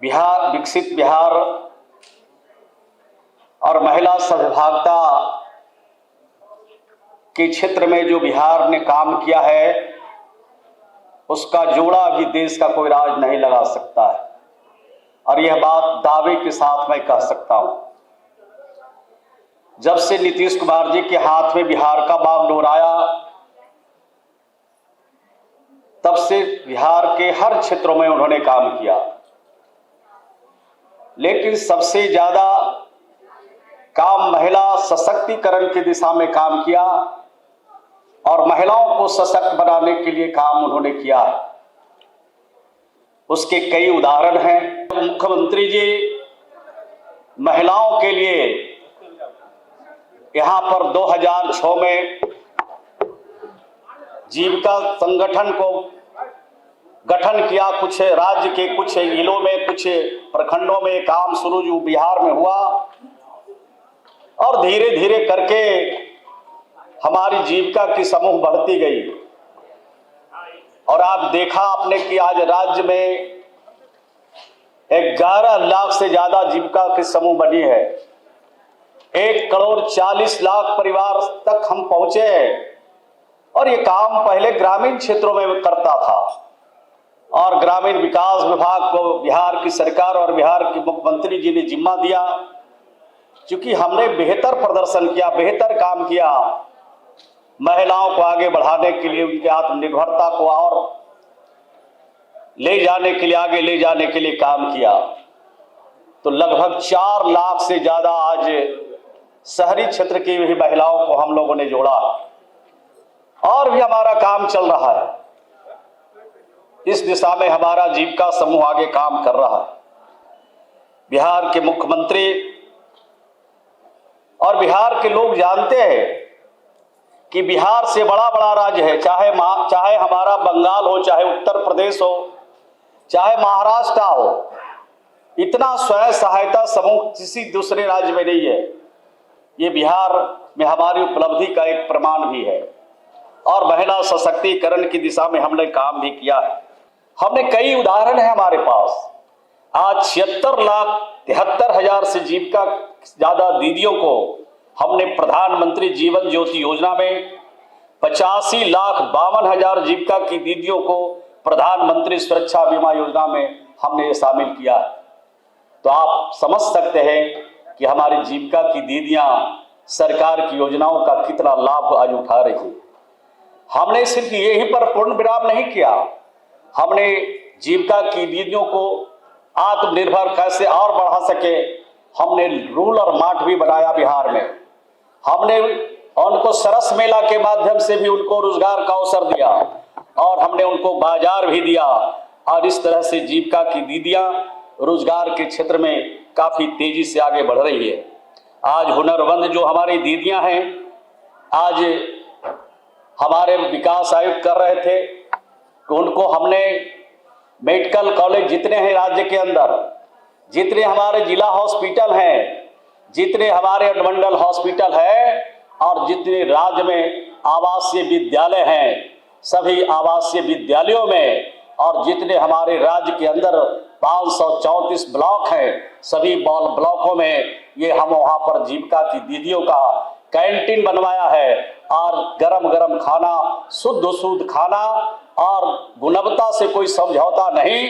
बिहार विकसित बिहार और महिला सहभागिता के क्षेत्र में जो बिहार ने काम किया है उसका जोड़ा भी देश का कोई राज नहीं लगा सकता है। और यह बात दावे के साथ मैं कह सकता हूं। जब से नीतीश कुमार जी के हाथ में बिहार का बागडोर आया तब से बिहार के हर क्षेत्रों में उन्होंने काम किया, लेकिन सबसे ज्यादा काम महिला सशक्तिकरण की दिशा में काम किया और महिलाओं को सशक्त बनाने के लिए काम उन्होंने किया। उसके कई उदाहरण हैं। मुख्यमंत्री जी महिलाओं के लिए यहां पर 2006 में जीविका संगठन को गठन किया। कुछ राज्य के कुछ जिलों में कुछ प्रखंडों में काम शुरू जो बिहार में हुआ और धीरे धीरे करके हमारी जीविका की समूह बढ़ती गई। और आप देखा आपने कि आज राज्य में 11 लाख से ज्यादा जीविका की समूह बनी है। 1,40,00,000 परिवार तक हम पहुंचे और ये काम पहले ग्रामीण क्षेत्रों में करता था और ग्रामीण विकास विभाग को बिहार की सरकार और बिहार के मुख्यमंत्री जी ने जिम्मा दिया। क्योंकि हमने बेहतर प्रदर्शन किया, बेहतर काम किया, महिलाओं को आगे बढ़ाने के लिए, उनकी आत्मनिर्भरता को और ले जाने के लिए, आगे ले जाने के लिए काम किया। तो लगभग 4 लाख से ज्यादा आज शहरी क्षेत्र की भी महिलाओं को हम लोगों ने जोड़ा और भी हमारा काम चल रहा है। इस दिशा में हमारा जीविका समूह आगे काम कर रहा है। बिहार के मुख्यमंत्री और बिहार के लोग जानते हैं कि बिहार से बड़ा बड़ा राज्य है, चाहे हमारा बंगाल हो, चाहे उत्तर प्रदेश हो, चाहे महाराष्ट्र हो, इतना स्वयं सहायता समूह किसी दूसरे राज्य में नहीं है। ये बिहार में हमारी उपलब्धि का एक प्रमाण भी है और महिला सशक्तिकरण की दिशा में हमने काम भी किया है। हमने कई उदाहरण है हमारे पास। आज 76,73,000 से जीविका ज्यादा दीदियों को हमने प्रधानमंत्री जीवन ज्योति योजना में 85,52,000 जीविका की दीदियों को प्रधानमंत्री सुरक्षा बीमा योजना में हमने शामिल किया है। तो आप समझ सकते हैं कि हमारी जीविका की दीदियां सरकार की योजनाओं का कितना लाभ आज उठा रही है। हमने सिर्फ यहीं पर पूर्ण विराम नहीं किया, हमने जीविका की दीदियों को आत्मनिर्भर कैसे और बढ़ा सके, हमने रूरल मार्ट भी बनाया बिहार में। हमने उनको सरस मेला के माध्यम से भी उनको रोजगार का अवसर दिया और हमने उनको बाजार भी दिया। और इस तरह से जीविका की दीदियां रोजगार के क्षेत्र में काफी तेजी से आगे बढ़ रही है। आज हुनरमंद जो हमारी दीदियां हैं, आज हमारे विकास आयुक्त कर रहे थे कि उनको हमने मेडिकल कॉलेज जितने हैं राज्य के अंदर, जितने हमारे जिला हॉस्पिटल हैं, जितने हमारे अनुमंडल हॉस्पिटल है और जितने राज्य में आवासीय विद्यालय हैं, सभी आवासीय विद्यालयों में और जितने हमारे राज्य के अंदर 534 ब्लॉक हैं, सभी ब्लॉकों में ये हम वहां पर जीविका की दीदियों का कैंटीन बनवाया है और गरम गरम खाना, शुद्ध खाना और गुणवत्ता से कोई समझौता नहीं।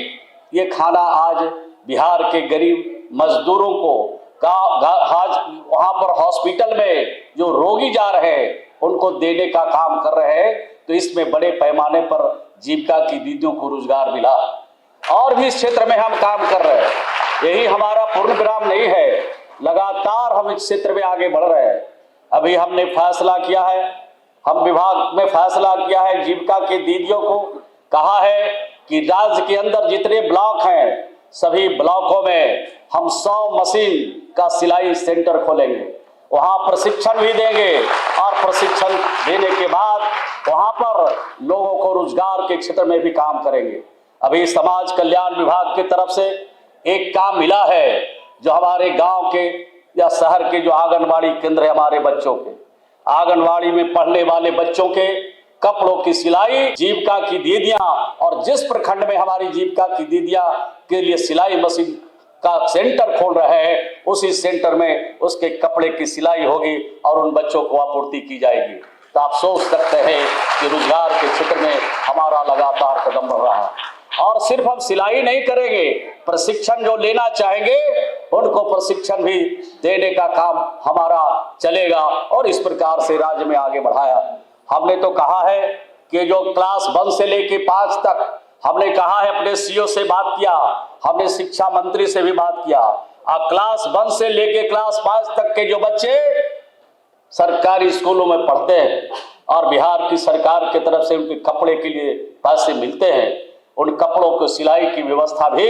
ये खाना आज बिहार के गरीब मजदूरों को वहां पर हॉस्पिटल में जो रोगी जा रहे हैं उनको देने का काम कर रहे हैं। तो इसमें बड़े पैमाने पर जीविका की दीदियों को रोजगार मिला और भी इस क्षेत्र में हम काम कर रहे हैं। यही हमारा पूर्ण विराम नहीं है, लगातार हम इस क्षेत्र में आगे बढ़ रहे हैं। अभी हमने फैसला किया है, हम विभाग में फैसला किया है, जीविका की दीदियों को कहा है कि राज्य के अंदर जितने ब्लॉक हैं सभी ब्लॉकों में हम 100 मशीन का सिलाई सेंटर खोलेंगे, वहां प्रशिक्षण भी देंगे और प्रशिक्षण देने के बाद वहां पर लोगों को रोजगार के क्षेत्र में भी काम करेंगे। अभी समाज कल्याण विभाग की तरफ से एक काम मिला है जो हमारे गांव के या शहर के जो आंगनबाड़ी केंद्र है, हमारे बच्चों के आंगनबाड़ी में पढ़ने वाले बच्चों के कपड़ों की सिलाई, जीविका की दीदियां, और जिस प्रखंड में हमारी जीविका की दीदियां के लिए सिलाई मशीन का सेंटर खोल रहे हैं, उसी सेंटर में उसके कपड़े की सिलाई होगी और उन बच्चों को आपूर्ति की जाएगी। तो आप सोच सकते हैं कि रोजगार के क्षेत्र में हमारा लगातार कदम बढ़ रहा है। और सिर्फ हम सिलाई नहीं करेंगे, प्रशिक्षण जो लेना चाहेंगे उनको प्रशिक्षण भी देने का काम हमारा चलेगा, और इस प्रकार से राज्य में आगे बढ़ाया। हमने तो कहा है कि जो क्लास 1 से लेके 5 तक, हमने कहा है, अपने सीईओ से बात किया, हमने शिक्षा मंत्री से भी बात किया, क्लास 1 से लेके क्लास 5 तक के जो बच्चे सरकारी स्कूलों में पढ़ते हैं और बिहार की सरकार की तरफ से उनके कपड़े के लिए पैसे मिलते हैं, उन कपड़ों को सिलाई की व्यवस्था भी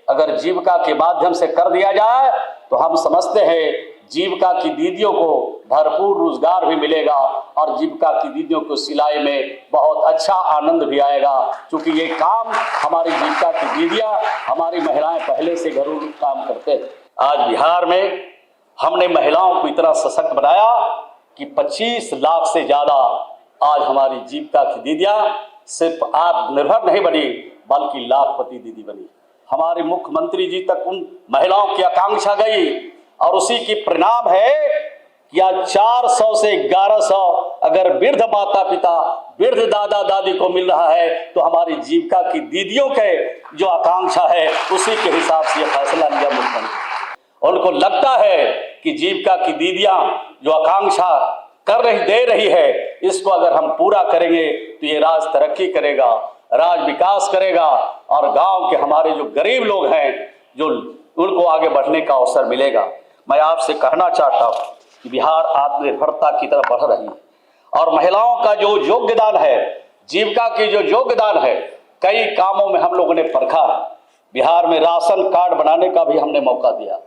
अगर जीविका के माध्यम से कर दिया जाए तो हम समझते हैं जीविका की दीदियों को भरपूर रोजगार भी मिलेगा और जीविका की दीदियों को सिलाई में बहुत अच्छा आनंद भी आएगा, क्योंकि ये काम हमारी जीविका की दीदियां, हमारी महिलाएं पहले से घरेलू काम करते हैं। आज बिहार में हमने महिलाओं को इतना सशक्त बनाया कि 25 लाख से ज्यादा आज हमारी जीविका की दीदियां सिर्फ आत्मनिर्भर नहीं बनी बल्कि लाखपति दीदी बनी। हमारे मुख्यमंत्री जी तक उन महिलाओं की आकांक्षा गई और उसी की परिणाम है कि आज 400 से 1100 अगर वृद्ध माता पिता, वृद्ध दादा दादी को मिल रहा है तो हमारी जीविका की दीदियों के जो आकांक्षा है उसी के हिसाब से यह फैसला लिया मुख्यमंत्री। उनको लगता है कि जीविका की दीदियां जो आकांक्षा दे रही है, इसको अगर हम पूरा करेंगे तो ये राज्य तरक्की करेगा, राज्य विकास करेगा और गांव के हमारे जो गरीब लोग हैं जो उनको आगे बढ़ने का अवसर मिलेगा। मैं आपसे कहना चाहता हूं कि बिहार आत्मनिर्भरता की तरफ बढ़ रही है और महिलाओं का जो योगदान है, जीविका की जो योगदान है, कई कामों में हम लोगों ने परखा है। बिहार में राशन कार्ड बनाने का भी हमने मौका दिया।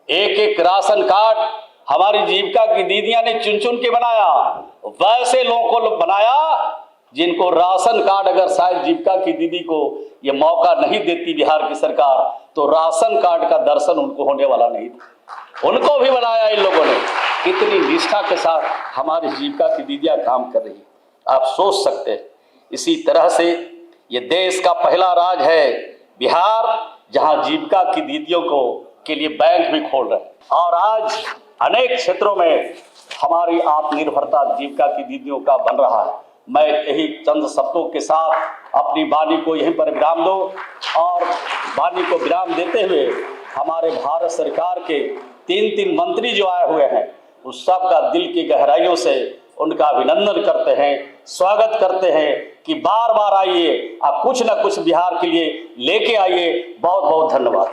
एक एक राशन कार्ड हमारी जीविका की दीदियां ने चुन चुन के बनाया। वैसे लोगों को बनाया जिनको राशन कार्ड, अगर शायद जीविका की दीदी को ये मौका नहीं देती बिहार की सरकार तो राशन कार्ड का दर्शन उनको होने वाला नहीं था। उनको भी बनाया इन लोगों ने। कितनी निष्ठा के साथ हमारी जीविका की दीदियां काम कर रही है, आप सोच सकते हैं। इसी तरह से ये देश का पहला राज्य है बिहार जहां जीविका की दीदियों को के लिए बैंक भी खोल रहे हैं और आज अनेक क्षेत्रों में हमारी आत्मनिर्भरता जीविका की दीदियों का बन रहा है। मैं यही चंद शब्दों के साथ अपनी वाणी को यहीं पर विराम दूं और वाणी को विराम देते हुए हमारे भारत सरकार के 3 मंत्री जो आए हुए हैं उस सब का दिल की गहराइयों से उनका अभिनंदन करते हैं, स्वागत करते हैं कि बार बार आइए और कुछ न कुछ बिहार के लिए लेके आइए। बहुत बहुत धन्यवाद।